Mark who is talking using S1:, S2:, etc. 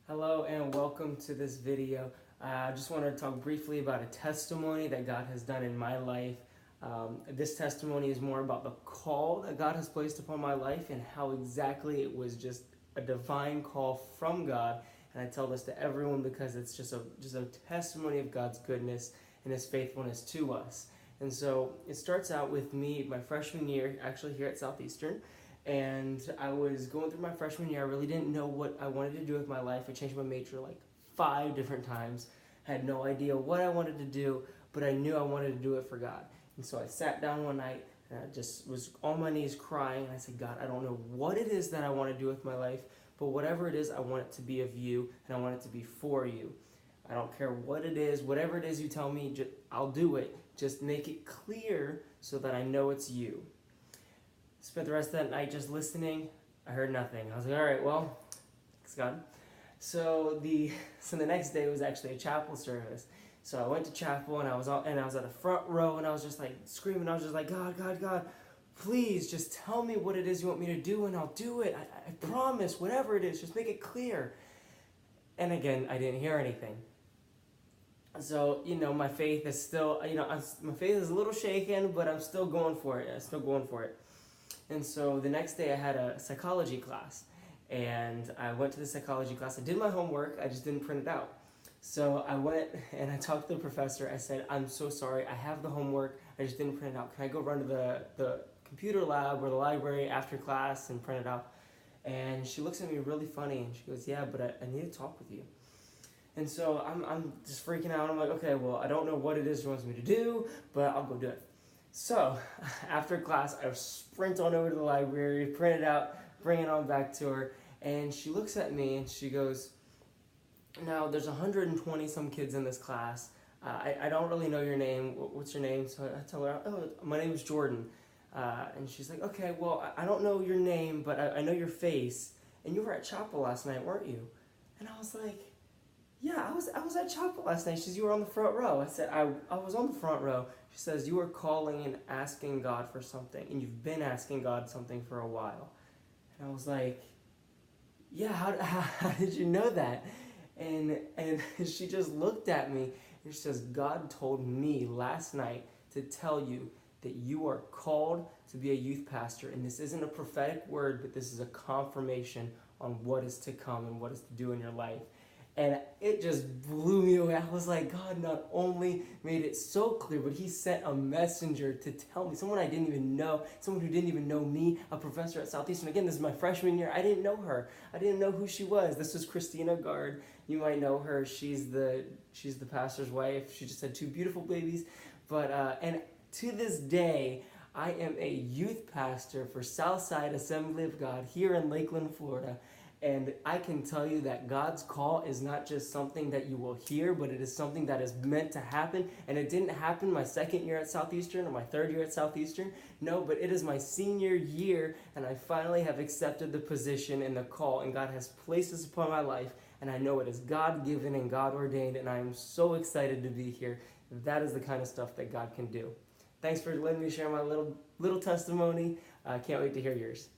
S1: Hello and welcome to this video. I just want to talk briefly about a testimony that God has done in my life. This testimony is more about the call that God has placed upon my life and how exactly it was just a divine call from God. And I tell this to everyone because it's just a testimony of God's goodness and His faithfulness to us. And so it starts out with me my freshman year, actually here at Southeastern. And I was going through my freshman year. I really didn't know what I wanted to do with my life. I changed my major like 5 different times. I had no idea what I wanted to do, but I knew I wanted to do it for God. And so I sat down one night and I just was on my knees crying. And I said, God, I don't know what it is that I want to do with my life, but whatever it is, I want it to be of you and I want it to be for you. I don't care what it is, whatever it is you tell me, I'll do it. Just make it clear so that I know it's you. Spent the rest of that night just listening. I heard nothing. I was like, all right, well, thanks God. So the next day was actually a chapel service. So I went to chapel and I was at the front row and I was just like screaming. I was just like, God, please just tell me what it is you want me to do and I'll do it. I promise, whatever it is, just make it clear. And again, I didn't hear anything. So, my faith is still, my faith is a little shaken, but I'm still going for it. And so the next day I had a psychology class, and I went to the psychology class. I did my homework, I just didn't print it out. So I went and I talked to the professor. I said, I'm so sorry, I have the homework, I just didn't print it out. Can I go run to the computer lab or the library after class and print it out? And she looks at me really funny and she goes, yeah, but I need to talk with you. And so I'm just freaking out. I'm like, okay, well, I don't know what it is she wants me to do, but I'll go do it. So after class, I sprint on over to the library, print it out, bring it on back to her, and she looks at me and she goes, now there's 120 some kids in this class. I don't really know your name. What's your name? So I tell her, oh, my name is Jordan. And she's like, okay, well, I don't know your name, but I know your face. And you were at chapel last night, weren't you? And I was like, yeah, I was at chapel last night. She says, you were on the front row. I said, I was on the front row. She says, you were calling and asking God for something, and you've been asking God something for a while. And I was like, yeah, how did you know that? And she just looked at me, and she says, God told me last night to tell you that you are called to be a youth pastor, and this isn't a prophetic word, but this is a confirmation on what is to come and what is to do in your life. And it just blew me away. I was like, God not only made it so clear, but He sent a messenger to tell me, someone I didn't even know, someone who didn't even know me, a professor at Southeastern. Again, this is my freshman year. I didn't know her. I didn't know who she was. This was Christina Gard. You might know her. She's the pastor's wife. She just had 2 beautiful babies. But and to this day, I am a youth pastor for Southside Assembly of God here in Lakeland, Florida. And I can tell you that God's call is not just something that you will hear, but it is something that is meant to happen. And it didn't happen my 2nd year at Southeastern or my 3rd year at Southeastern. No, but it is my senior year, and I finally have accepted the position and the call, and God has placed this upon my life. And I know it is God-given and God-ordained, and I am so excited to be here. That is the kind of stuff that God can do. Thanks for letting me share my little testimony. I can't wait to hear yours.